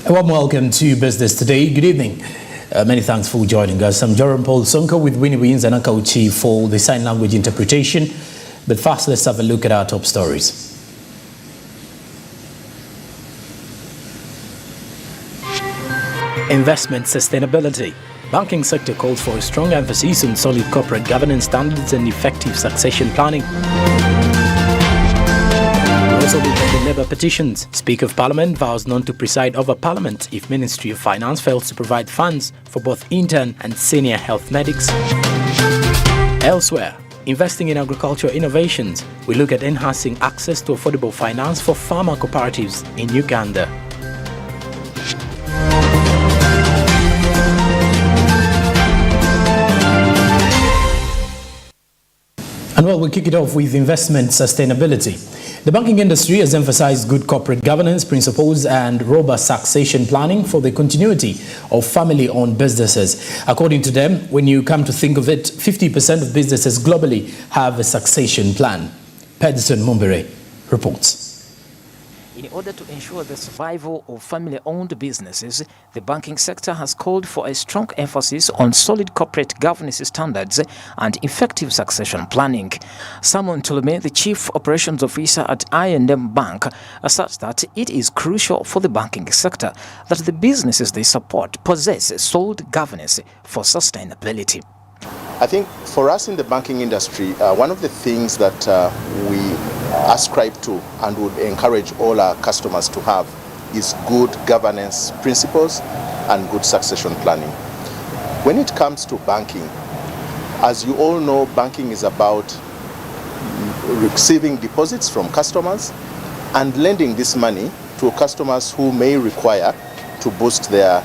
A warm welcome to Business Today. Good evening. Many thanks for joining us. I'm Joram Paul Sonko with Winnie Wins and Akauchi for the sign language interpretation. But first, let's have a look at our top stories. Investment sustainability. Banking sector calls for a strong emphasis on solid corporate governance standards and effective succession planning. Also look at the Labour petitions. Speaker of Parliament vows not to preside over Parliament if Ministry of Finance fails to provide funds for both intern and senior health medics. Elsewhere, investing in agricultural innovations. We look at enhancing access to affordable finance for farmer cooperatives in Uganda. And well, we'll kick it off with investment sustainability. The banking industry has emphasized good corporate governance principles and robust succession planning for the continuity of family-owned businesses. According to them, when you come to think of it, 50% of businesses globally have a succession plan. Pedersen Mumbere reports. In order to ensure the survival of family-owned businesses, the banking sector has called for a strong emphasis on solid corporate governance standards and effective succession planning. Simon Tolome, the Chief Operations Officer at I&M Bank, asserts that it is crucial for the banking sector that the businesses they support possess solid governance for sustainability. I think for us in the banking industry, one of the things that we ascribe to and would encourage all our customers to have is good governance principles and good succession planning. When it comes to banking, as you all know, banking is about receiving deposits from customers and lending this money to customers who may require to boost their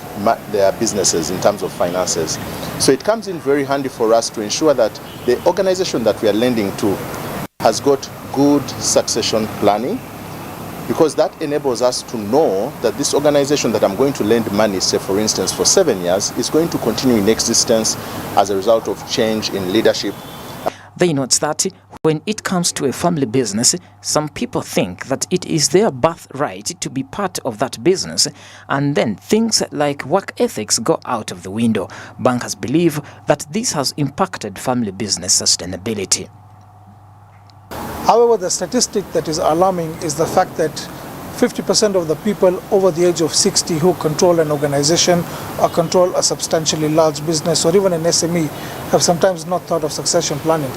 businesses in terms of finances. So it comes in very handy for us to ensure that the organization that we are lending to has got good succession planning, because that enables us to know that this organization that I'm going to lend money, say for instance for 7 years, is going to continue in existence as a result of change in leadership. They note that when it comes to a family business, some people think that it is their birthright to be part of that business, and then things like work ethics go out of the window. Bankers believe that this has impacted family business sustainability. However, the statistic that is alarming is the fact that 50% of the people over the age of 60 who control an organization or control a substantially large business or even an SME have sometimes not thought of succession planning.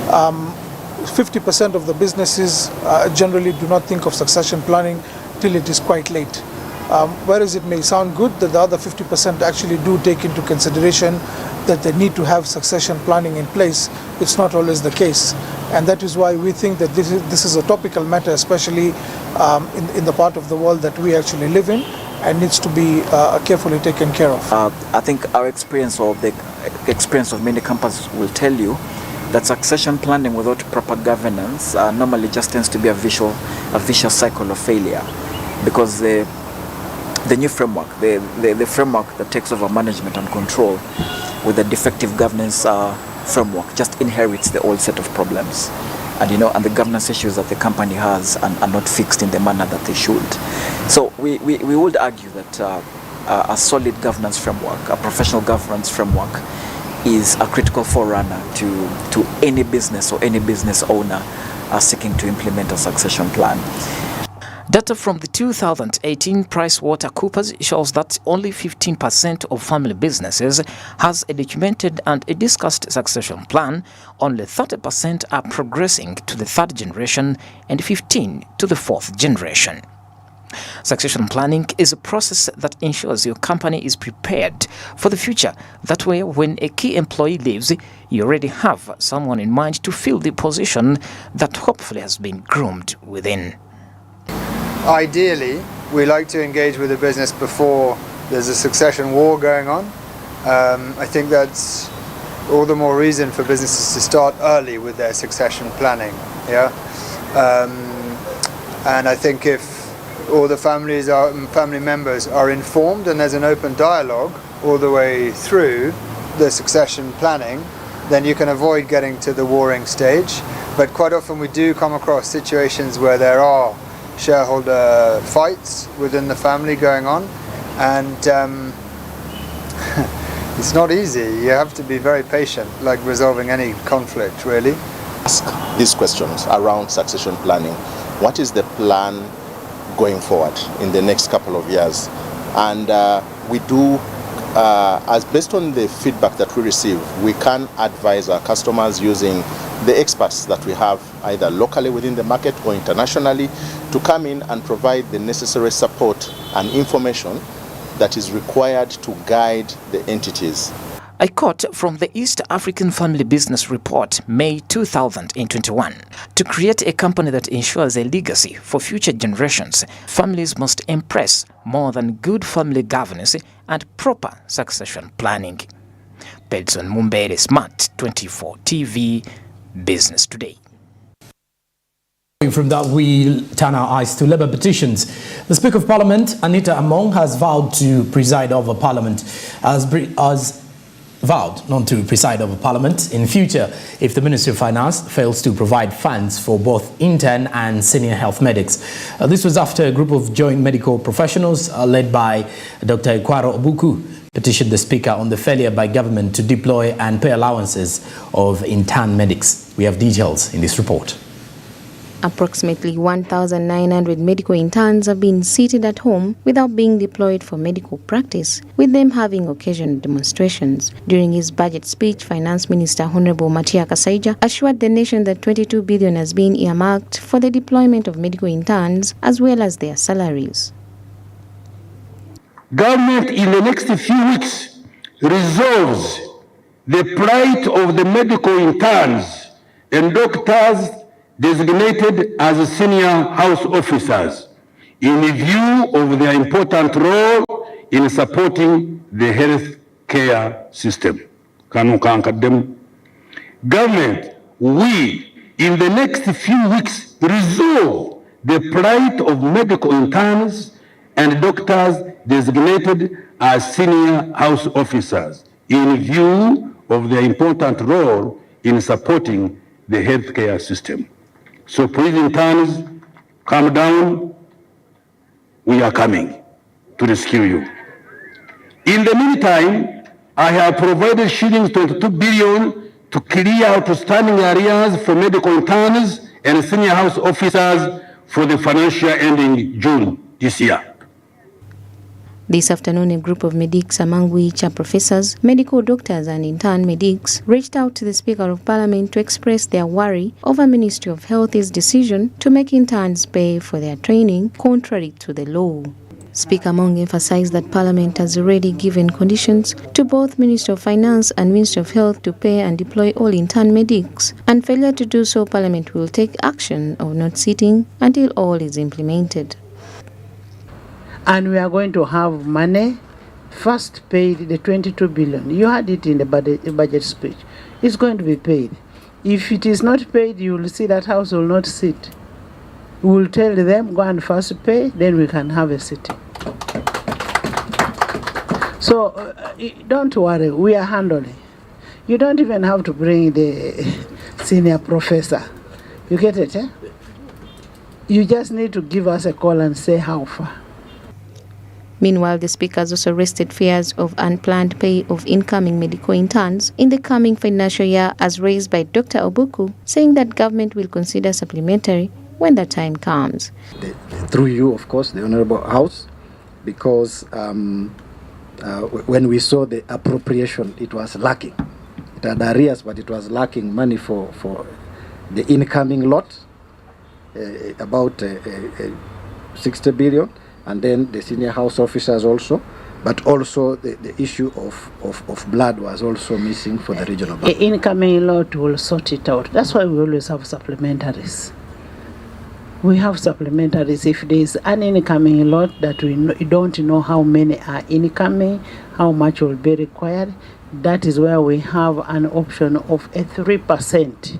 50% of the businesses generally do not think of succession planning till it is quite late. Whereas it may sound good that the other 50% actually do take into consideration that they need to have succession planning in place, it's not always the case. And that is why we think that this is a topical matter, especially in the part of the world that we actually live in, and needs to be carefully taken care of. I think our experience, or the experience of many companies, will tell you that succession planning without proper governance normally just tends to be a vicious cycle of failure, because the new framework, the framework that takes over management and control with the defective governance framework just inherits the old set of problems, and the governance issues that the company has are not fixed in the manner that they should. So we would argue that a solid governance framework, a professional governance framework, is a critical forerunner to any business or any business owner seeking to implement a succession plan. Data from the 2018 PricewaterhouseCoopers shows that only 15% of family businesses has a documented and a discussed succession plan. Only 30% are progressing to the third generation and 15% to the fourth generation. Succession planning is a process that ensures your company is prepared for the future. That way, when a key employee leaves, you already have someone in mind to fill the position that hopefully has been groomed within. Ideally, we like to engage with the business before there's a succession war going on. I think that's all the more reason for businesses to start early with their succession planning. And I think if all the family members are informed and there's an open dialogue all the way through the succession planning, then you can avoid getting to the warring stage. But quite often we do come across situations where there are shareholder fights within the family going on, And it's not easy. You have to be very patient, like resolving any conflict, really. Ask these questions around succession planning. What is the plan going forward in the next couple of years? And we do, as based on the feedback that we receive, we can advise our customers using the experts that we have either locally within the market or internationally to come in and provide the necessary support and information that is required to guide the entities. I quote from the East African Family Business Report, May 2021. To create a company that ensures a legacy for future generations, families must impress more than good family governance and proper succession planning. Pedson Mumbere, Smart 24 TV, Business Today. From that, we turn our eyes to Labour petitions. The Speaker of Parliament, Anita Among, has vowed to preside over Parliament, as vowed not to preside over Parliament in future if the Ministry of Finance fails to provide funds for both intern and senior health medics. This was after a group of joint medical professionals led by Dr. Kwaro Obuku petitioned the Speaker on the failure by government to deploy and pay allowances of intern medics. We have details in this report. Approximately 1,900 medical interns have been seated at home without being deployed for medical practice, with them having occasional demonstrations. During his budget speech, Finance Minister Honorable Matia Kasaija assured the nation that 22 billion has been earmarked for the deployment of medical interns as well as their salaries. Government in the next few weeks resolves the plight of the medical interns and doctors designated as senior house officers in view of their important role in supporting the health care system. Government, we in the next few weeks resolve the plight of medical interns and doctors designated as senior house officers in view of their important role in supporting the healthcare system. So please, interns, calm down. We are coming to rescue you. In the meantime, I have provided shillings 22 billion to clear outstanding areas for medical interns and senior house officers for the financial year ending June this year. This afternoon, a group of medics, among which are professors, medical doctors and intern medics, reached out to the Speaker of Parliament to express their worry over Ministry of Health's decision to make interns pay for their training contrary to the law. Speaker Among emphasized that Parliament has already given conditions to both Ministry of Finance and Ministry of Health to pay and deploy all intern medics, and failure to do so, Parliament will take action of not sitting until all is implemented. And we are going to have money first paid, the 22 billion. You had it in the budget speech. It's going to be paid. If it is not paid, you will see that House will not sit. We will tell them, go and first pay, then we can have a sitting. So don't worry, we are handling. You don't even have to bring the senior professor. You get it, eh? You just need to give us a call and say how far. Meanwhile, the Speaker has also raised fears of unplanned pay of incoming medical interns in the coming financial year, as raised by Dr. Obuku, saying that government will consider supplementary when the time comes. Through you, of course, the Honourable House, because when we saw the appropriation, it was lacking. It had arrears, but it was lacking money for the incoming lot, about 60 billion. And then the senior house officers also, but also the issue of blood was also missing for the regional bank. The incoming lot will sort it out. That's why we always have supplementaries. We have supplementaries. If there is an incoming lot that we don't know how many are incoming, how much will be required, that is where we have an option of a 3%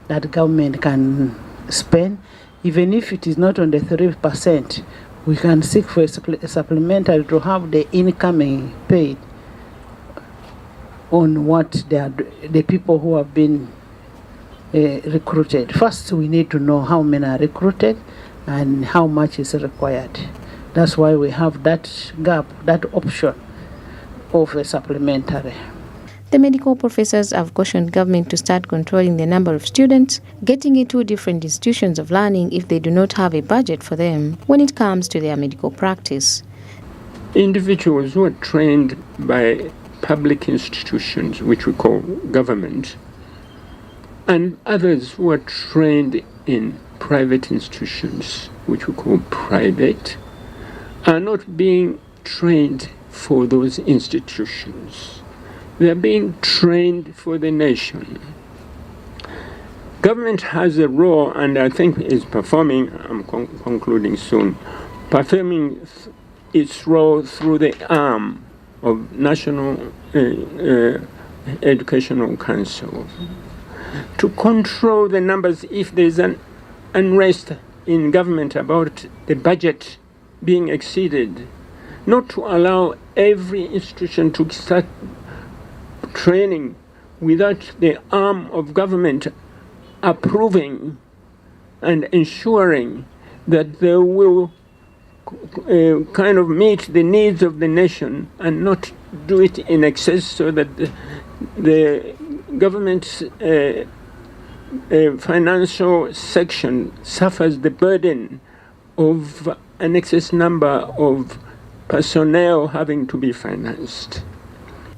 that government can spend. Even if it is not on the 3%, we can seek for a supplementary to have the incoming paid on what the people who have been recruited. First, we need to know how many are recruited and how much is required. That's why we have that gap, that option of a supplementary. The medical professors have cautioned government to start controlling the number of students getting into different institutions of learning if they do not have a budget for them when it comes to their medical practice. Individuals who are trained by public institutions, which we call government, and others who are trained in private institutions, which we call private, are not being trained for those institutions. They are being trained for the nation. Government has a role, and I think is performing, I'm concluding soon, performing its role through the arm of National Educational Council to control the numbers if there's an unrest in government about the budget being exceeded, not to allow every institution to start training without the arm of government approving and ensuring that they will kind of meet the needs of the nation and not do it in excess so that the government's financial section suffers the burden of an excess number of personnel having to be financed.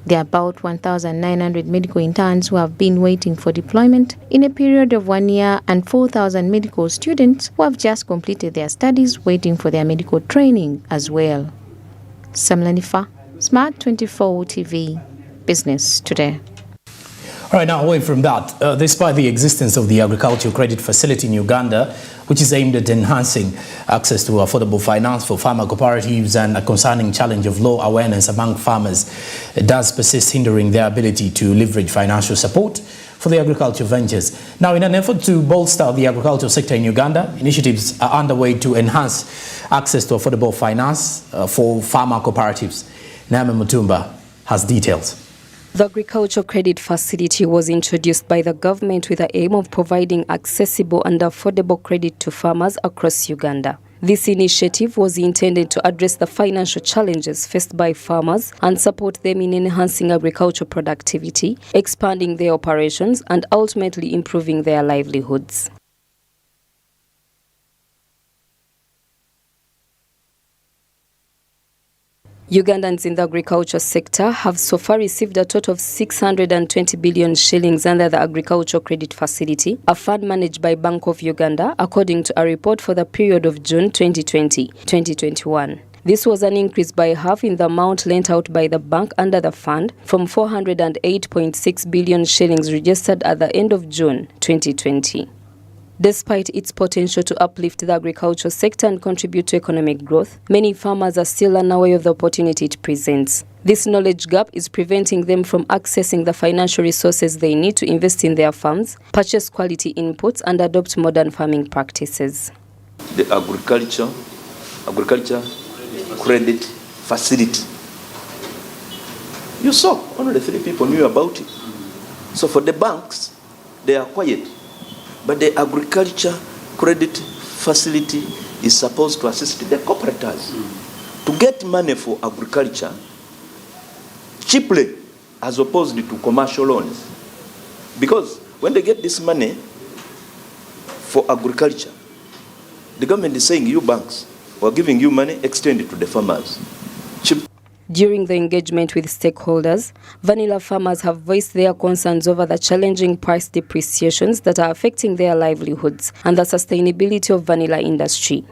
There are about 1,900 medical interns who have been waiting for deployment in a period of 1 year and 4,000 medical students who have just completed their studies waiting for their medical training as well. Samlanifa, Smart 24 TV, Business Today. All right, now away from that, despite the existence of the agricultural credit facility in Uganda, which is aimed at enhancing access to affordable finance for farmer cooperatives and a concerning challenge of low awareness among farmers, it does persist, hindering their ability to leverage financial support for the agricultural ventures. Now, in an effort to bolster the agricultural sector in Uganda, initiatives are underway to enhance access to affordable finance for farmer cooperatives. Naame Mutumba has details. The Agricultural Credit Facility was introduced by the government with the aim of providing accessible and affordable credit to farmers across Uganda. This initiative was intended to address the financial challenges faced by farmers and support them in enhancing agricultural productivity, expanding their operations, and ultimately improving their livelihoods. Ugandans in the agriculture sector have so far received a total of 620 billion shillings under the Agricultural Credit Facility, a fund managed by Bank of Uganda, according to a report for the period of June 2020-2021. This was an increase by half in the amount lent out by the bank under the fund from 408.6 billion shillings registered at the end of June 2020. Despite its potential to uplift the agricultural sector and contribute to economic growth, many farmers are still unaware of the opportunity it presents. This knowledge gap is preventing them from accessing the financial resources they need to invest in their farms, purchase quality inputs, and adopt modern farming practices. The agriculture credit facility. You saw only 3 people knew about it. So for the banks, they are quiet. But the agriculture credit facility is supposed to assist the cooperators to get money for agriculture cheaply as opposed to commercial loans. Because when they get this money for agriculture, the government is saying, you banks, we're giving you money, extend it to the farmers. During the engagement with stakeholders, vanilla farmers have voiced their concerns over the challenging price depreciations that are affecting their livelihoods and the sustainability of vanilla industry.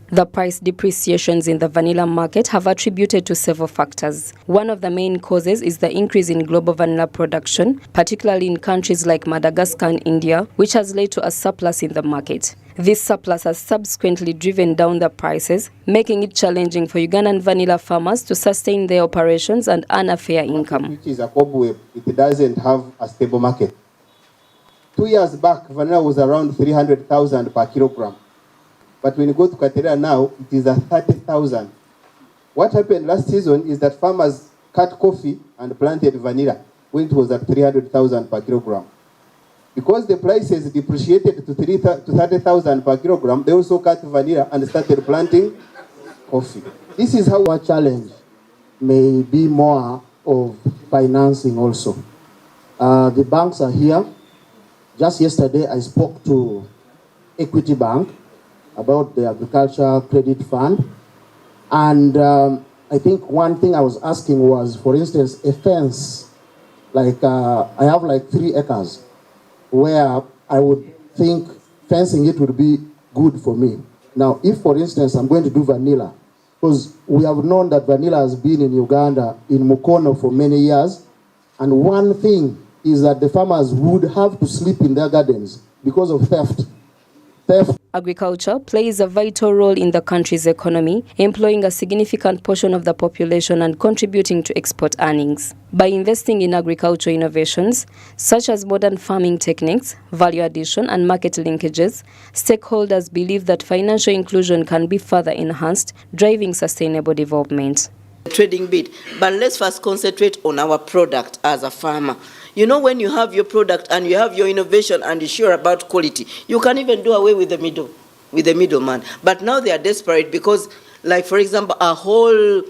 The price depreciations in the vanilla market have attributed to several factors. One of the main causes is the increase in global vanilla production, particularly in countries like Madagascar and India, which has led to a surplus in the market. This surplus has subsequently driven down the prices, making it challenging for Ugandan vanilla farmers to sustain their operations and earn a fair income. Which is a cobweb, it doesn't have a stable market. 2 years back, vanilla was around 300,000 per kilogram. But when you go to Katerra now, it is at 30,000. What happened last season is that farmers cut coffee and planted vanilla when it was at 300,000 per kilogram. Because the prices depreciated to 30,000 per kilogram, they also cut vanilla and started planting coffee. This is how our challenge may be more of financing also. The banks are here. Just yesterday, I spoke to Equity Bank about the Agriculture Credit Fund. And I think one thing I was asking was, for instance, a fence. Like I have like 3 acres where I would think fencing it would be good for me. Now, if, for instance, I'm going to do vanilla, because we have known that vanilla has been in Uganda, in Mukono for many years, and one thing is that the farmers would have to sleep in their gardens because of theft. Agriculture plays a vital role in the country's economy, employing a significant portion of the population and contributing to export earnings. By investing in agriculture innovations, such as modern farming techniques, value addition, and market linkages, stakeholders believe that financial inclusion can be further enhanced, driving sustainable development. Trading bit, but let's first concentrate on our product as a farmer. You know, when you have your product and you have your innovation and you're sure about quality, you can even do away with the middleman. But now they are desperate because, like for example, a whole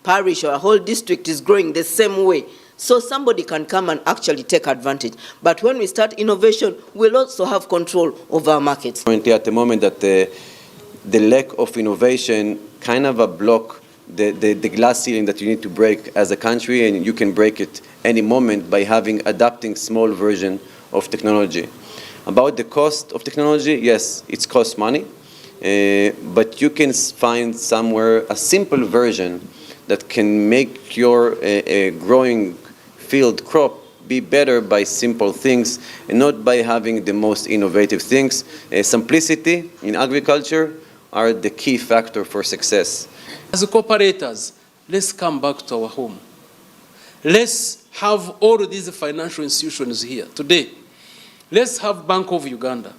parish or a whole district is growing the same way. So somebody can come and actually take advantage. But when we start innovation, we'll also have control over our markets. At the moment that the lack of innovation kind of a block the glass ceiling that you need to break as a country, and you can break it any moment by adapting small version of technology. About the cost of technology, yes, it costs money, but you can find somewhere a simple version that can make your growing field crop be better by simple things and not by having the most innovative things. Simplicity in agriculture are the key factor for success. As cooperators, let's come back to our home. Let's have all of these financial institutions here today. Let's have Bank of Uganda.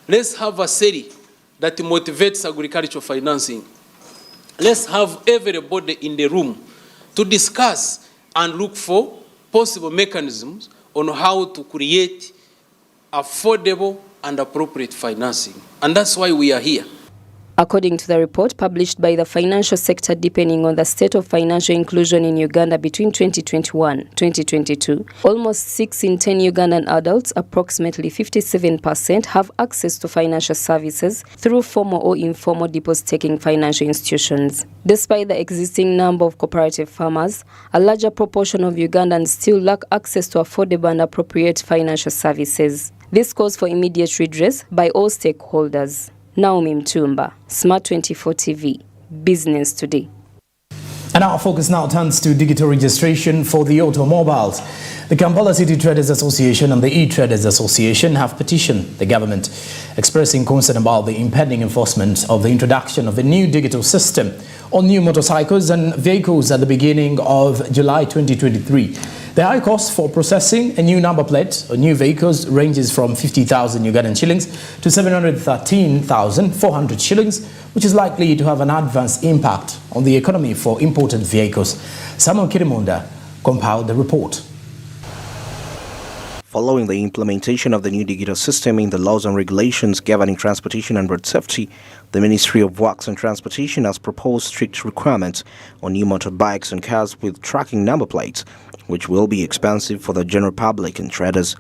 Let's have a SERI that motivates agricultural financing. Let's have everybody in the room to discuss and look for possible mechanisms on how to create affordable and appropriate financing. And that's why we are here. According to the report published by the financial sector deepening on the state of financial inclusion in Uganda between 2021-2022, almost 6 in 10 Ugandan adults, approximately 57%, have access to financial services through formal or informal deposit-taking financial institutions. Despite the existing number of cooperative farmers, a larger proportion of Ugandans still lack access to affordable and appropriate financial services. This calls for immediate redress by all stakeholders. Naomi Mtumba, Smart 24 TV, Business Today. And our focus now turns to digital registration for the automobiles. The Kampala City Traders Association and the E-Traders Association have petitioned the government, expressing concern about the impending enforcement of the introduction of a new digital system on new motorcycles and vehicles at the beginning of July 2023. The high cost for processing a new number plate on new vehicles ranges from 50,000 Ugandan shillings to 713,400 shillings, which is likely to have an adverse impact on the economy for imported vehicles. Samuel Kirimunda compiled the report. Following the implementation of the new digital system in the laws and regulations governing transportation and road safety, the Ministry of Works and Transportation has proposed strict requirements on new motorbikes and cars with tracking number plates, which will be expensive for the general public and traders.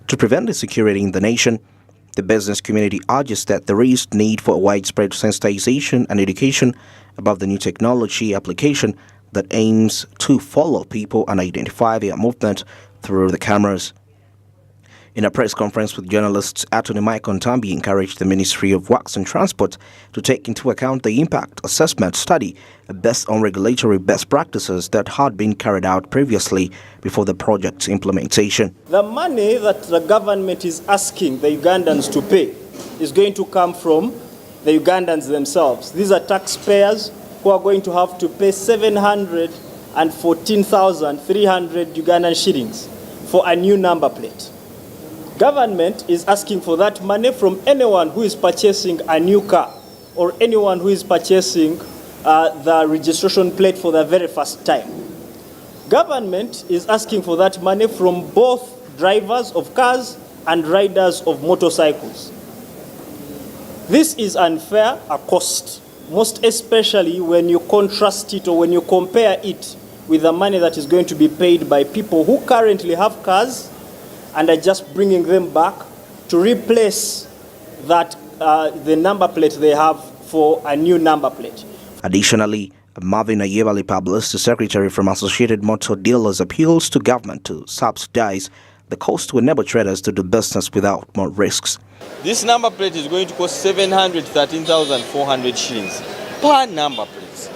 To prevent insecurity in the nation, the business community urges that there is need for a widespread sensitization and education about the new technology application that aims to follow people and identify their movement through the cameras. In a press conference with journalists, Attorney Mike Ontambi encouraged the Ministry of Works and Transport to take into account the impact assessment study based on regulatory best practices that had been carried out previously before the project's implementation. The money that the government is asking the Ugandans to pay is going to come from the Ugandans themselves. These are taxpayers who are going to have to pay 714,300 Ugandan shillings for a new number plate. Government is asking for that money from anyone who is purchasing a new car or anyone who is purchasing the registration plate for the very first time. Government is asking for that money from both drivers of cars and riders of motorcycles. This is unfair, a cost most especially when you contrast it or when you compare it with the money that is going to be paid by people who currently have cars and are just bringing them back to replace that the number plate they have for a new number plate. Additionally, Marvin Ayebali published, the secretary from Associated Motor Dealers, appeals to government to subsidize the cost to enable traders to do business without more risks. This number plate is going to cost 713,400 shillings per number plate.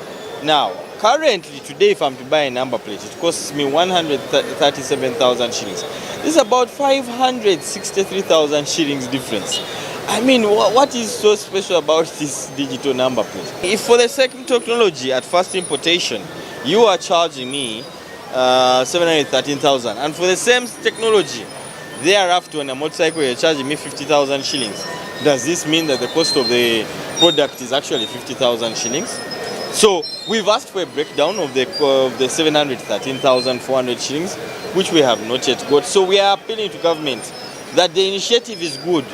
Now, currently, today, if I'm to buy a number plate, it costs me 137,000 shillings. This is about 563,000 shillings difference. I mean, what is so special about this digital number plate? If for the second technology at first importation, you are charging me 713,000, and for the same technology, thereafter on a motorcycle, you're charging me 50,000 shillings. Does this mean that the cost of the product is actually 50,000 shillings? So we've asked for a breakdown of the 713,400 shillings, which we have not yet got. So we are appealing to government that the initiative is good,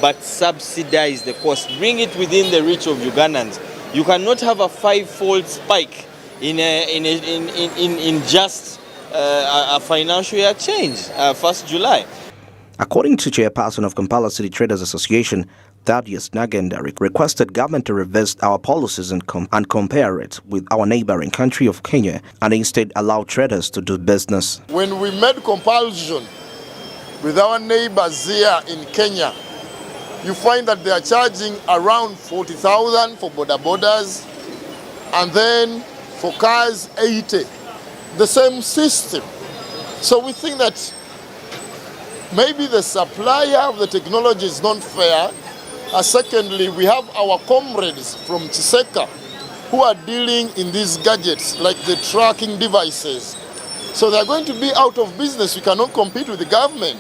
but subsidize the cost. Bring it within the reach of Ugandans. You cannot have a five-fold spike in just a financial year change, 1st July. According to Chairperson of Kampala City Traders Association, Thaddeus Nagenda, requested government to revisit our policies and compare it with our neighboring country of Kenya, and instead allow traders to do business. When we made comparison with our neighbors here in Kenya, you find that they are charging around 40,000 for border borders, and then for cars 80. The same system. So we think that maybe the supplier of the technology is not fair. Secondly, we have our comrades from Chiseka who are dealing in these gadgets like the tracking devices. So they're going to be out of business. We cannot compete with the government.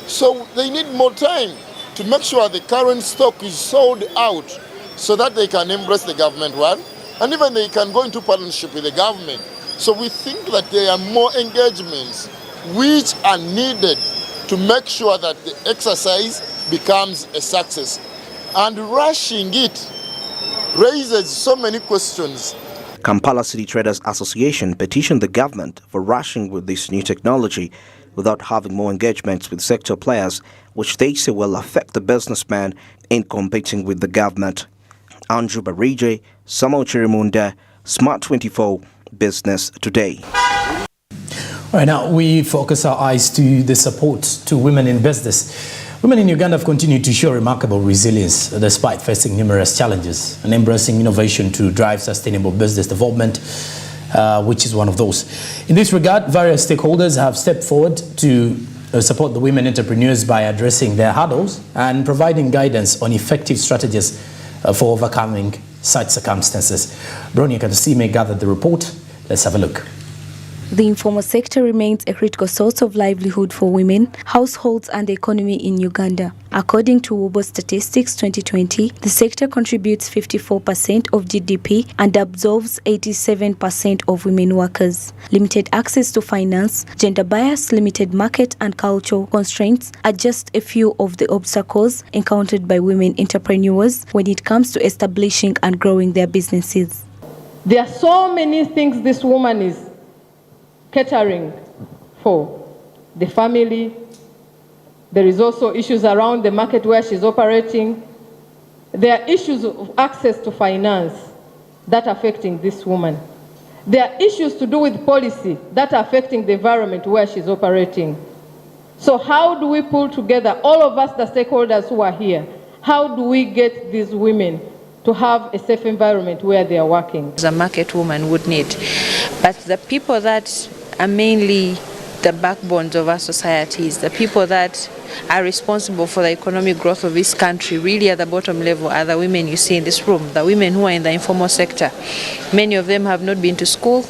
So they need more time to make sure the current stock is sold out so that they can embrace the government one, and even they can go into partnership with the government. So we think that there are more engagements which are needed to make sure that the exercise becomes a success. And rushing it raises so many questions. Kampala City Traders Association petitioned the government for rushing with this new technology without having more engagements with sector players, which they say will affect the businessman in competing with the government. Andrew Barije, Samuel Chirimunda, Smart 24, Business Today. All right, now we focus our eyes to the support to women in business. Women in Uganda have continued to show remarkable resilience despite facing numerous challenges and embracing innovation to drive sustainable business development, which is one of those. In this regard, various stakeholders have stepped forward to support the women entrepreneurs by addressing their hurdles and providing guidance on effective strategies for overcoming such circumstances. Bronia Katusime gathered the report. Let's have a look. The informal sector remains a critical source of livelihood for women, households and the economy in Uganda. According to WOBO Statistics 2020, the sector contributes 54% of GDP and absorbs 87% of women workers. Limited access to finance, gender bias, limited market and cultural constraints are just a few of the obstacles encountered by women entrepreneurs when it comes to establishing and growing their businesses. There are so many things this woman is catering for the family. There is also issues around the market where she's operating. There are issues of access to finance that are affecting this woman. There are issues to do with policy that are affecting the environment where she's operating. So how do we pull together all of us, the stakeholders who are here? How do we get these women to have a safe environment where they are working? A market woman would need. But the people that are mainly the backbones of our societies, the people that are responsible for the economic growth of this country, really at the bottom level, are the women you see in this room, the women who are in the informal sector. Many of them have not been to school.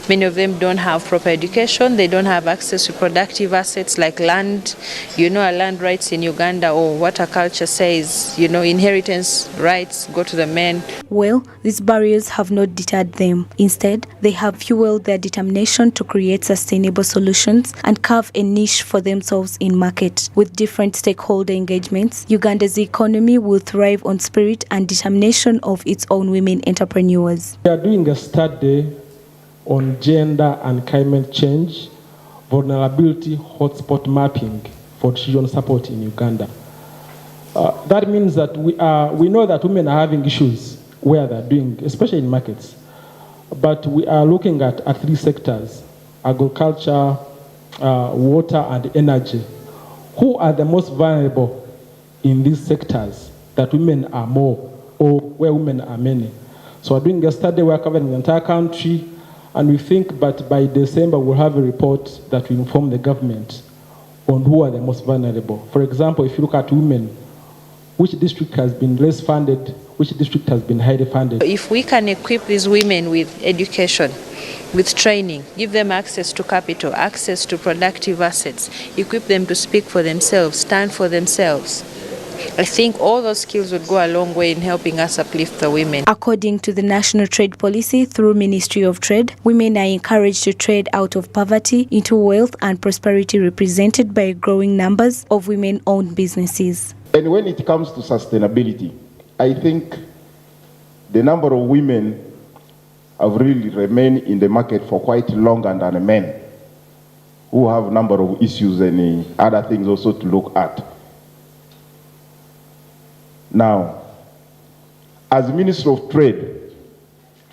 Many of them don't have proper education. They don't have access to productive assets like land. Land rights in Uganda, or what our culture says, inheritance rights go to the men. Well, these barriers have not deterred them. Instead, they have fueled their determination to create sustainable solutions and carve a niche for themselves in market. With different stakeholder engagements, Uganda's economy will thrive on spirit and determination of its own women entrepreneurs. We are doing a study on gender and climate change, vulnerability hotspot mapping for children support in Uganda. That means that we know that women are having issues where they're doing, especially in markets. But we are looking at 3 sectors: agriculture, water, and energy. Who are the most vulnerable in these sectors that women are more, or where women are many? So we're doing a study, we're covering the entire country, and we think that by December we'll have a report that will inform the government on who are the most vulnerable. For example, if you look at women, which district has been less funded, which district has been highly funded. If we can equip these women with education, with training, give them access to capital, access to productive assets, equip them to speak for themselves, stand for themselves, I think all those skills would go a long way in helping us uplift the women. According to the National Trade Policy through Ministry of Trade, women are encouraged to trade out of poverty into wealth and prosperity, represented by growing numbers of women-owned businesses. And when it comes to sustainability, I think the number of women have really remained in the market for quite longer than men, who have a number of issues and other things also to look at. Now, as Minister of Trade,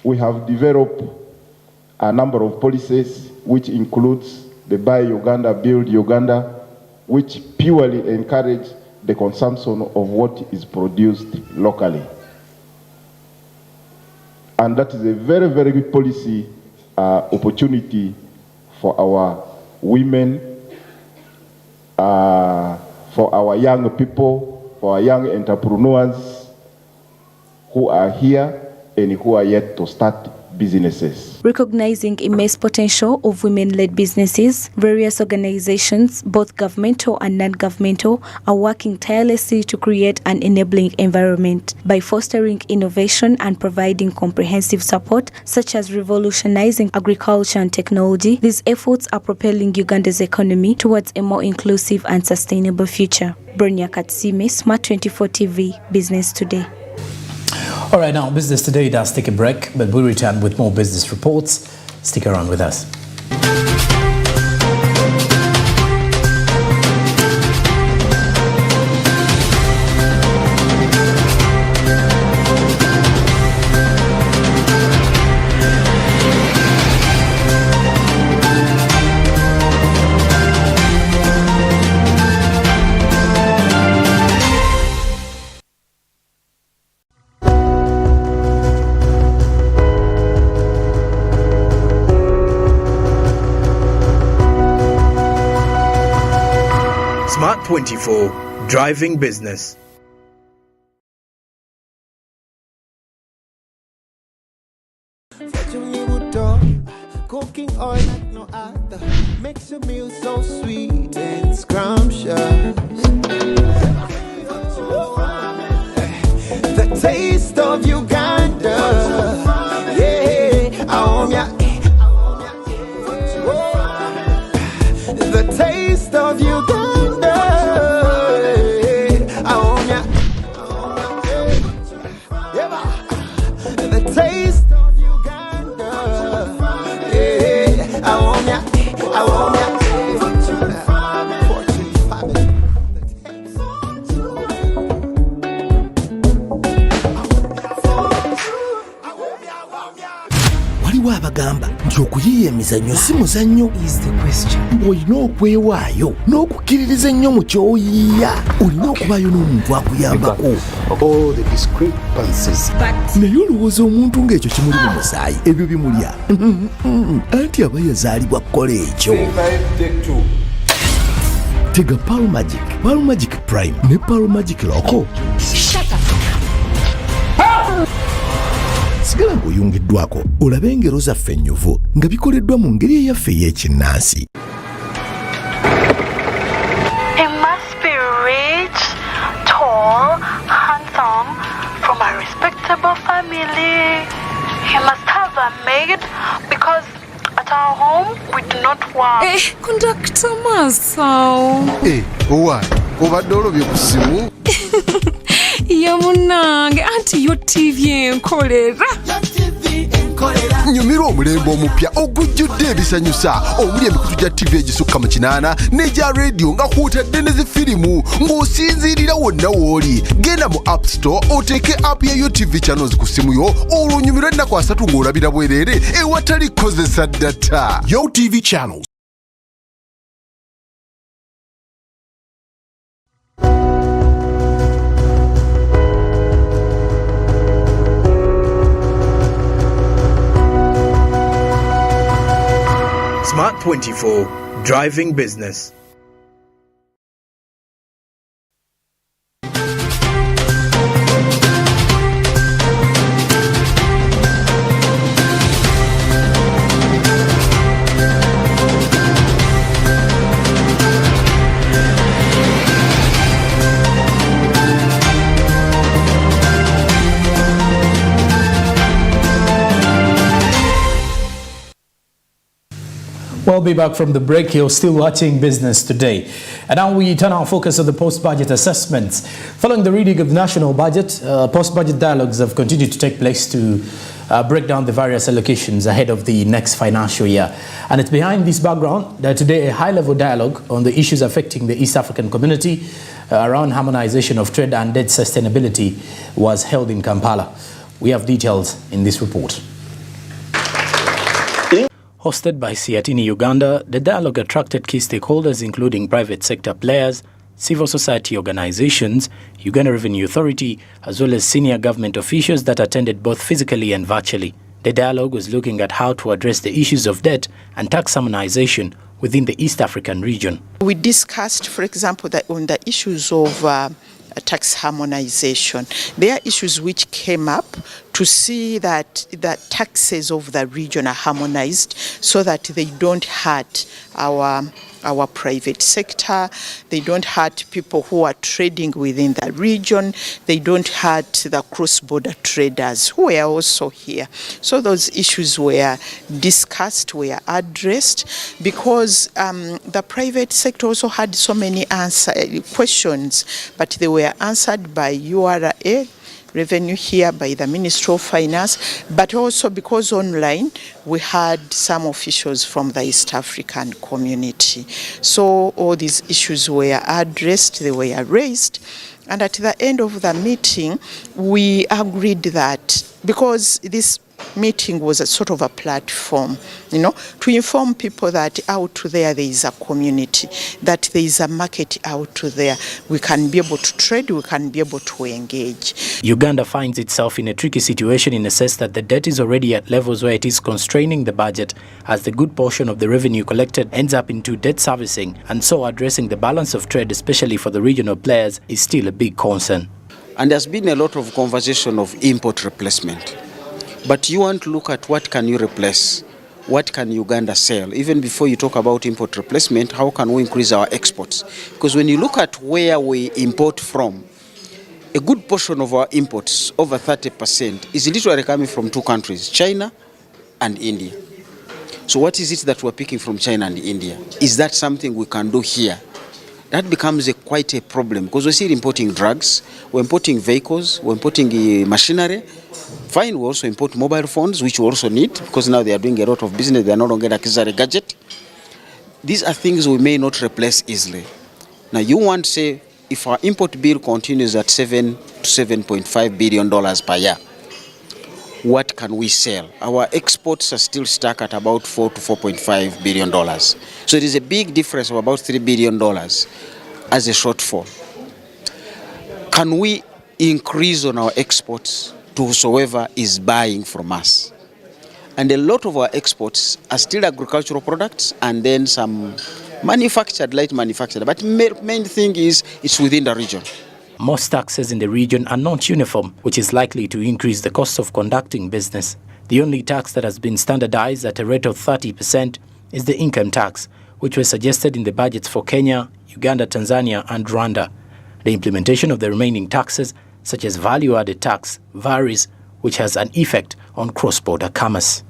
we have developed a number of policies which includes the Buy Uganda, Build Uganda, which purely encourage the consumption of what is produced locally. And that is a very, very good policy opportunity for our women, for our young people, for our young entrepreneurs who are here and who are yet to start businesses. Recognizing immense potential of women-led businesses, various organizations, both governmental and non-governmental, are working tirelessly to create an enabling environment. By fostering innovation and providing comprehensive support, such as revolutionizing agriculture and technology, these efforts are propelling Uganda's economy towards a more inclusive and sustainable future. Bronya Katsime, Smart 24 TV, Business Today. All right, now Business Today does take a break, but we'll return with more business reports. Stick around with us. Smart 24, driving business. Cooking oil like no other makes your meal so sweet and scrumptious. The taste of Uganda, yeah, the taste of Uganda. Waliwo abagamba nti okuyiiya emizannyo si muzannyo, olina okwewaayo n'okukkiririza ennyo mu kyoyiiya. Olina okubaayo n'omuntu akuyambako. Naye olowooza omuntu ng'ekyo kimuli mu musaayi ebyo bimulya? Anti aba yazaalibwa kukola ekyo. Tega Pearl Magic Prime ne Pearl Magic Loco. sigala ng'oyungiddwako olabe engero zaffe ennyuvu nga bikoleddwa mu ngeri eyaffe ey'ekinnansi. He must be rich, tall, handsome, from a respectable family. He must have a maid because at our home we do not work. Conductor Masao. Owa, obadde olobye ku ssimu? Yamunange anti yo TV enkolera. Nyumirwa omulembe omupya ogujjudde ebisanyusa omuli emikutu gya TV egisukka mu 8 n'egya radio nga kwotadde ne zifirimu ng'osinziirira wonna w'oli. Genda mu App Store oteeke app ya GOTV channels ku ssimu yo olwo onyumirwe ennaku 3 ng'olabira bwereere ewatali kukozesa data. GOTV channels. Smart 24, driving business. We'll be back from the break. You're still watching Business Today. And now we turn our focus on the post-budget assessments. Following the reading of the national budget, post-budget dialogues have continued to take place to break down the various allocations ahead of the next financial year. And it's behind this background that today a high-level dialogue on the issues affecting the East African community around harmonization of trade and debt sustainability was held in Kampala. We have details in this report. Hosted by Siatini Uganda, the dialogue attracted key stakeholders including private sector players, civil society organizations, Uganda Revenue Authority, as well as senior government officials that attended both physically and virtually. The dialogue was looking at how to address the issues of debt and tax harmonization within the East African region. We discussed, for example, that on the issues of tax harmonization. There are issues which came up to see that the taxes of the region are harmonized so that they don't hurt our private sector, they don't hurt people who are trading within the region, they don't hurt the cross-border traders who are also here. So those issues were discussed, were addressed, because the private sector also had so many questions, but they were answered by URA, Revenue here, by the Ministry of Finance, but also because online we had some officials from the East African community. So all these issues were addressed, they were raised, and at the end of the meeting we agreed that because this meeting was a sort of a platform, to inform people that out there is a community, that there is a market out there. We can be able to trade, we can be able to engage. Uganda finds itself in a tricky situation in the sense that the debt is already at levels where it is constraining the budget, as the good portion of the revenue collected ends up into debt servicing, and so addressing the balance of trade, especially for the regional players, is still a big concern. And there's been a lot of conversation of import replacement. But you want to look at what can you replace, what can Uganda sell. Even before you talk about import replacement, how can we increase our exports? Because when you look at where we import from, a good portion of our imports, over 30%, is literally coming from two countries, China and India. So what is it that we're picking from China and India? Is that something we can do here? That becomes quite a problem, because we're still importing drugs, we're importing vehicles, we're importing machinery. Fine, we also import mobile phones, which we also need, because now they are doing a lot of business, they are no longer a gadget. These are things we may not replace easily. Now you want to say, if our import bill continues at $7 to $7.5 billion per year, what can we sell? Our exports are still stuck at about $4 to $4.5 billion. So it is a big difference of about $3 billion as a shortfall. Can we increase on our exports to whosoever is buying from us? And a lot of our exports are still agricultural products and then some manufactured, light manufactured. But main thing is it's within the region. most taxes in the region are not uniform, which is likely to increase the cost of conducting business. The only tax that has been standardized at a rate of 30% is the income tax, which was suggested in the budgets for Kenya, Uganda, Tanzania, and Rwanda. The implementation of the remaining taxes, such as value-added tax, varies, which has an effect on cross-border commerce.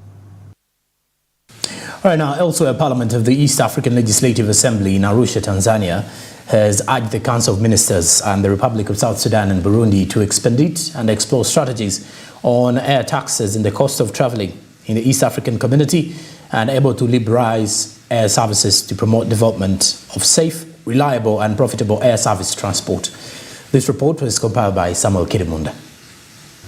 All right, now, elsewhere, Parliament of the East African Legislative Assembly in Arusha, Tanzania, has urged the Council of Ministers and the Republic of South Sudan and Burundi to expedite and explore strategies on air taxes and the cost of traveling in the East African community and able to liberalize air services to promote development of safe, reliable and profitable air service transport. This report was compiled by Samuel Kirimunda.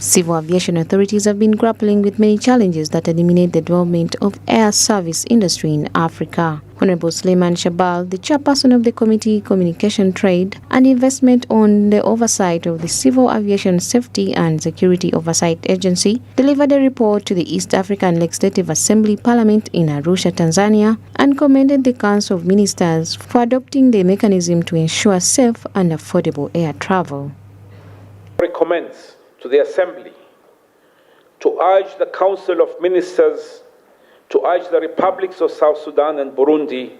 Civil aviation authorities have been grappling with many challenges that eliminate the development of air service industry in Africa. Honorable Suleiman Shabal, the chairperson of the Committee Communication, Trade and Investment on the oversight of the Civil Aviation Safety and Security Oversight Agency, delivered a report to the East African Legislative Assembly Parliament in Arusha, Tanzania, and commended the Council of Ministers for adopting the mechanism to ensure safe and affordable air travel. Recommends to the Assembly to urge the Council of Ministers to urge the Republics of South Sudan and Burundi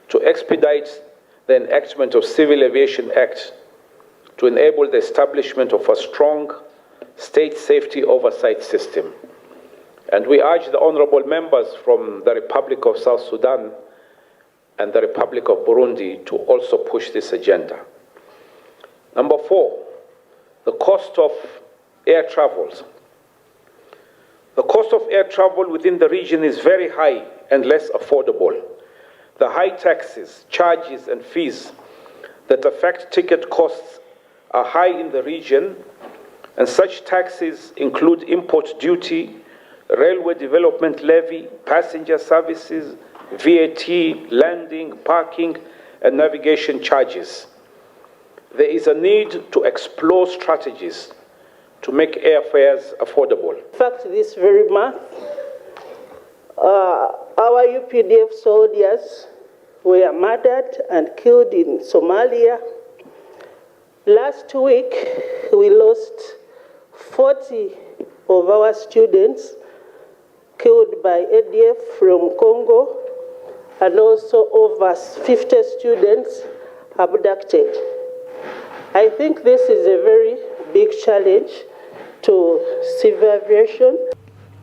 to expedite the enactment of Civil Aviation Act to enable the establishment of a strong state safety oversight system. And we urge the honorable members from the Republic of South Sudan and the Republic of Burundi to also push this agenda. Number 4, the cost of air travels. The cost of air travel within the region is very high and less affordable. The high taxes, charges, and fees that affect ticket costs are high in the region, and such taxes include import duty, railway development levy, passenger services, VAT, landing, parking, and navigation charges. There is a need to explore strategies to make airfares affordable. In fact, this very month, our UPDF soldiers were murdered and killed in Somalia. Last week, we lost 40 of our students killed by ADF from Congo, and also over 50 students abducted. I think this is a very big challenge to civil aviation.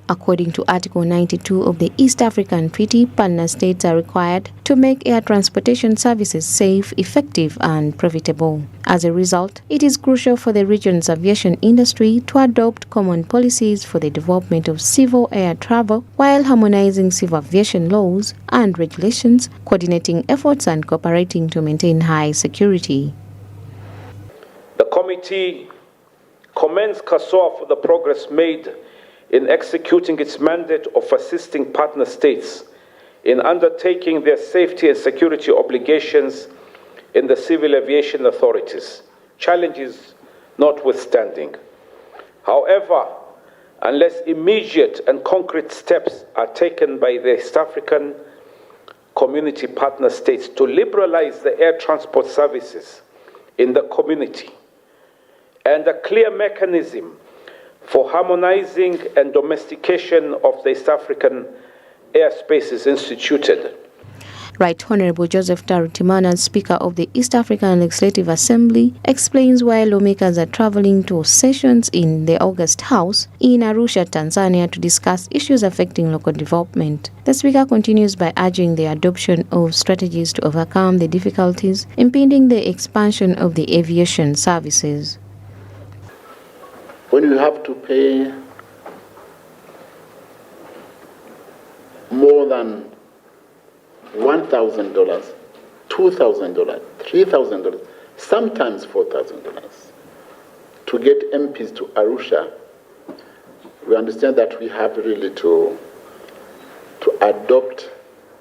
According to Article 92 of the East African Treaty, partner states are required to make air transportation services safe, effective, and profitable. As a result, it is crucial for the region's aviation industry to adopt common policies for the development of civil air travel while harmonizing civil aviation laws and regulations, coordinating efforts, and cooperating to maintain high security. The committee commends CASOA for the progress made in executing its mandate of assisting partner states in undertaking their safety and security obligations in the civil aviation authorities, challenges notwithstanding. However, unless immediate and concrete steps are taken by the East African community partner states to liberalize the air transport services in the community, and a clear mechanism for harmonizing and domestication of the East African airspace is instituted. Right Honorable Joseph Tarutimana, Speaker of the East African Legislative Assembly, explains why lawmakers are traveling to sessions in the August House in Arusha, Tanzania, to discuss issues affecting local development. The Speaker continues by urging the adoption of strategies to overcome the difficulties impeding the expansion of the aviation services. When you have to pay more than $1,000, $2,000, $3,000, sometimes $4,000 to get MPs to Arusha, we understand that we have really to adopt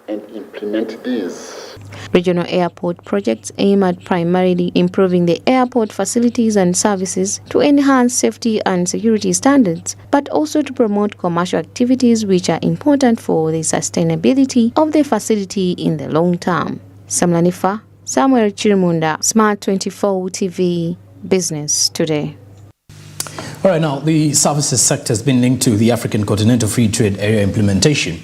and implement these. Regional airport projects aim at primarily improving the airport facilities and services to enhance safety and security standards, but also to promote commercial activities which are important for the sustainability of the facility in the long term. Samlanifa, Samuel Chirimunda, Smart 24 TV, Business Today. All right, now the services sector has been linked to the African Continental Free Trade Area implementation,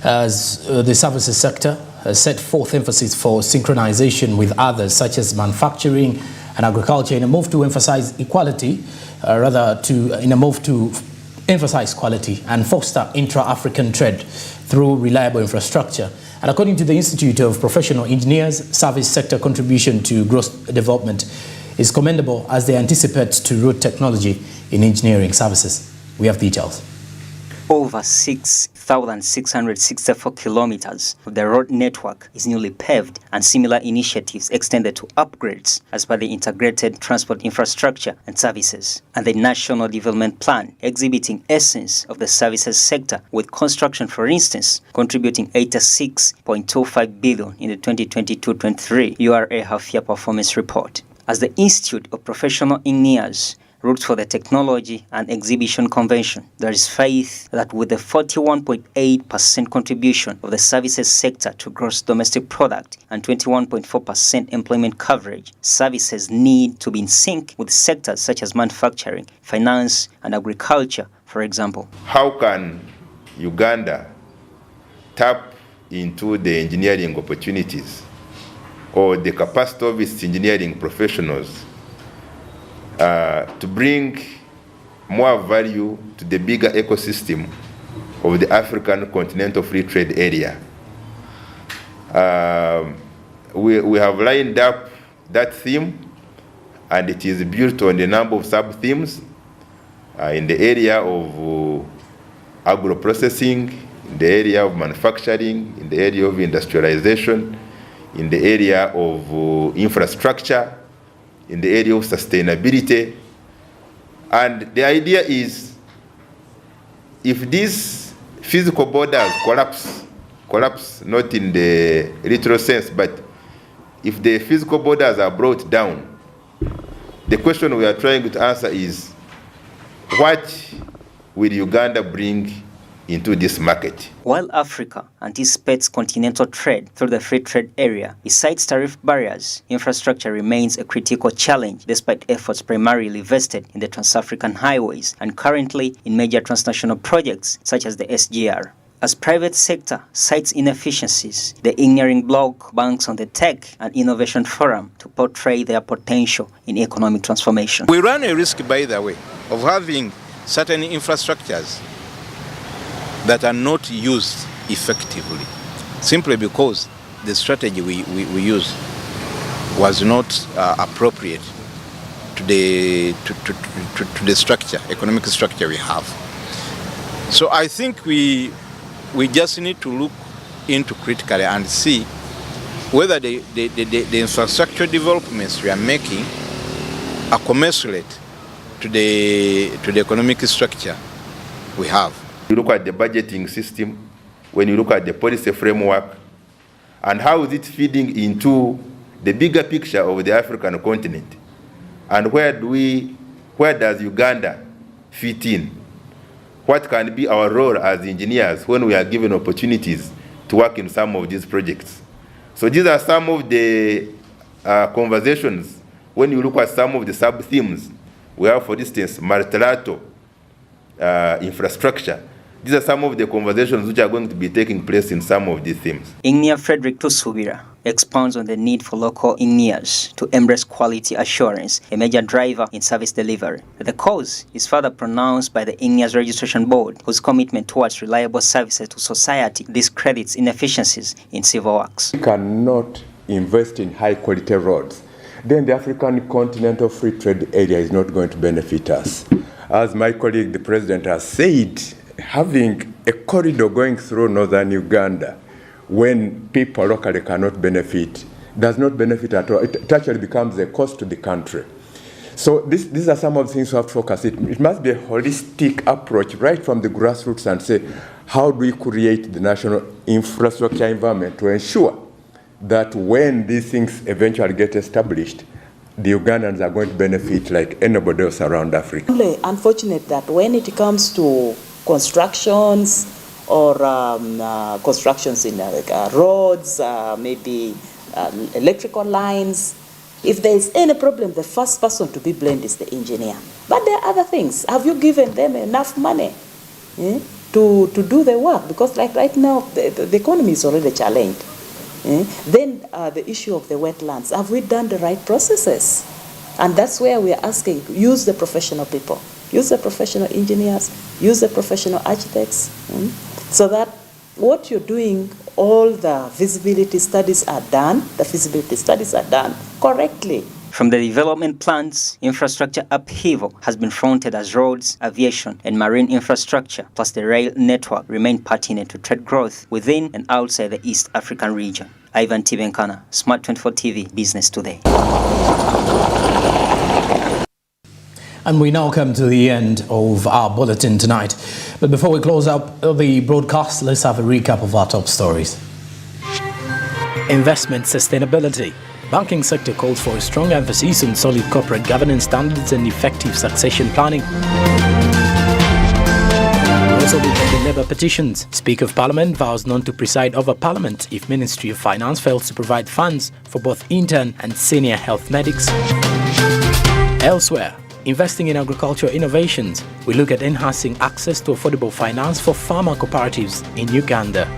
as the services sector has set forth emphasis for synchronization with others such as manufacturing and agriculture in a move to emphasize equality, emphasize quality and foster intra-African trade through reliable infrastructure. And according to the Institute of Professional Engineers, service sector contribution to gross development is commendable as they anticipate to root technology in engineering services. We have details. Over 6,664 kilometers of the road network is newly paved, and similar initiatives extended to upgrades as per the Integrated Transport Infrastructure and Services and the National Development Plan, exhibiting essence of the services sector, with construction, for instance, contributing 86.25 billion in the 2022-23 URA half-year performance report. As the Institute of Professional Engineers roots for the Technology and Exhibition Convention, there is faith that with the 41.8% contribution of the services sector to gross domestic product and 21.4% employment coverage, services need to be in sync with sectors such as manufacturing, finance, and agriculture, for example. How can Uganda tap into the engineering opportunities or the capacity of its engineering professionals to bring more value to the bigger ecosystem of the African Continental Free Trade Area? We have lined up that theme, and it is built on a number of sub-themes in the area of agro-processing, in the area of manufacturing, in the area of industrialization, in the area of infrastructure, in the area of sustainability. And the idea is, if these physical borders collapse not in the literal sense, but if the physical borders are brought down, the question we are trying to answer is, what will Uganda bring into this market? While Africa anticipates continental trade through the free trade area, besides tariff barriers, infrastructure remains a critical challenge despite efforts primarily vested in the Trans-African highways and currently in major transnational projects such as the SGR. As private sector cites inefficiencies, the engineering bloc banks on the Tech and Innovation Forum to portray their potential in economic transformation. We run a risk, by the way, of having certain infrastructures that are not used effectively, simply because the strategy we used was not appropriate to the structure, economic structure we have. So I think we just need to look into critically and see whether the infrastructure developments we are making are commensurate to the economic structure we have. You look at the budgeting system, when you look at the policy framework, and how is it feeding into the bigger picture of the African continent, and where does Uganda fit in? What can be our role as engineers when we are given opportunities to work in some of these projects? So these are some of the conversations when you look at some of the sub-themes. We have, for instance, multilateral infrastructure. These are some of the conversations which are going to be taking place in some of these themes. Engineer Frederick Tusubira expounds on the need for local engineers to embrace quality assurance, a major driver in service delivery. The cause is further pronounced by the Engineers Registration Board, whose commitment towards reliable services to society discredits inefficiencies in civil works. We cannot invest in high-quality roads. Then the African Continental Free Trade Area is not going to benefit us. As my colleague, the President, has said, having a corridor going through northern Uganda when people locally cannot benefit does not benefit at all. It actually becomes a cost to the country. So these are some of the things we have to focus. It must be a holistic approach right from the grassroots and say, how do we create the national infrastructure environment to ensure that when these things eventually get established, the Ugandans are going to benefit like anybody else around Africa. Only unfortunate that when it comes to constructions or constructions in roads, maybe electrical lines, If there is any problem, the first person to be blamed is the engineer. But there are other things. Have you given them enough money to do the work? Because like right now, the economy is already challenged. Then the issue of the wetlands. Have we done the right processes? And that's where we are asking, use the professional people. Use the professional engineers, use the professional architects, so that what you're doing, all the feasibility studies are done correctly. From the development plans, infrastructure upheaval has been fronted as roads, aviation, and marine infrastructure, plus the rail network, remain pertinent to trade growth within and outside the East African region. Ivan Tibenkana, Smart 24 TV, Business Today. And we now come to the end of our bulletin tonight. But before we close up the broadcast, let's have a recap of our top stories. Investment sustainability. Banking sector calls for a strong emphasis on solid corporate governance standards and effective succession planning. We'll also be taking Labour petitions. Speaker of Parliament vows not to preside over Parliament if Ministry of Finance fails to provide funds for both intern and senior health medics. Elsewhere, investing in agricultural innovations, we look at enhancing access to affordable finance for farmer cooperatives in Uganda.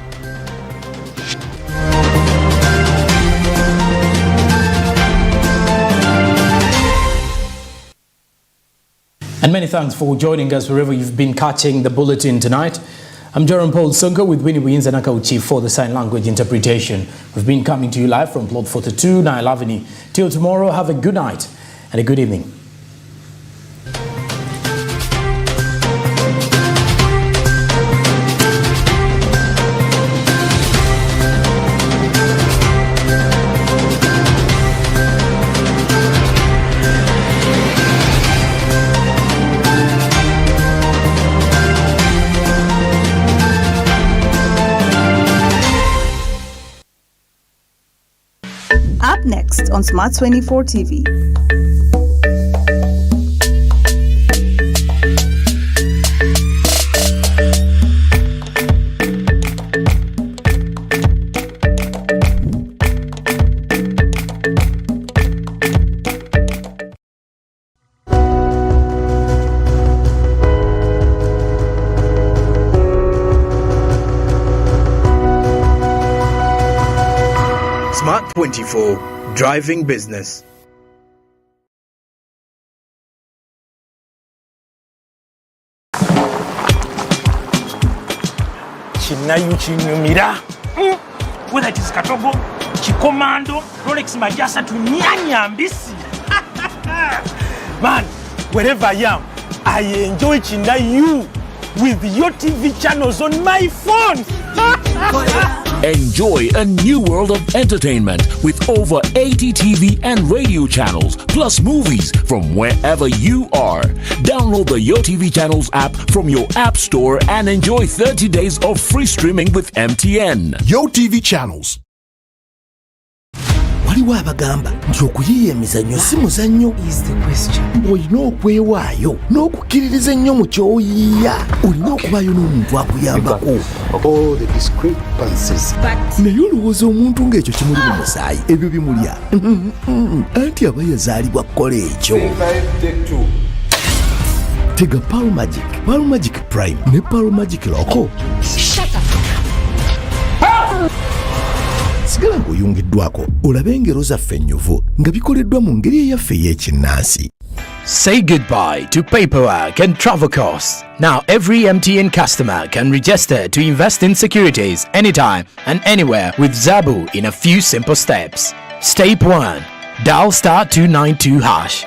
And many thanks for joining us wherever you've been catching the bulletin tonight. I'm Jerome Paul Sonko with Winnie Wiyinza Nakauchi for the sign language interpretation. We've been coming to you live from Plot 42, Nile Avenue. Till tomorrow, have a good night and a good evening. Up next on Smart 24 TV. Smart 24, driving business. Chinayu chinyumira. Whether it is Katogo, Chikomando, Rolex Majasa to Nyanya Mbisi. Man, wherever I am, I enjoy Chinayu with your TV channels on my phone. Enjoy a new world of entertainment with over 80 TV and radio channels, plus movies from wherever you are. Download the YoTV Channels app from your app store and enjoy 30 days of free streaming with MTN. YoTV Channels. Waliwo abagamba nti okuyiiya emizannyo si muzannyo olina okwewaayo n'okukkiririza ennyo mu ky'oyiiya olina okubaayo n'omuntu akuyambako naye olowooza omuntu ng'ekyo kimuli mu musaayi ebyo bimulya anti aba yazaalibwa kukola ekyo tega Pearl Magic Prime ne Pearl Magic Loco sigala ng'oyungiddwako olabe engero zaffe ennyuvu nga bikoleddwa mu ngeri eyaffe ey'ekinnansi. Say goodbye to paperwork and travel costs. Now every MTN customer can register to invest in securities anytime and anywhere with Zabu in a few simple steps. Step 1. Dial *292#.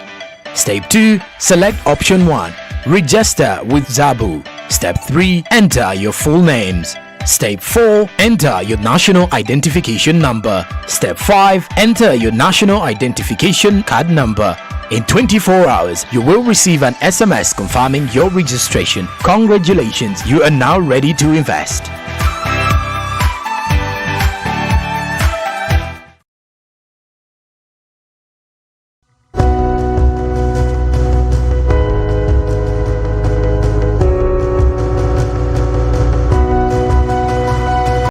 Step 2. Select option 1. Register with Zabu. Step 3. Enter your full names. Step 4. Enter your national identification number. Step 5. Enter your national identification card number. In 24 hours, you will receive an SMS confirming your registration. Congratulations, you are now ready to invest.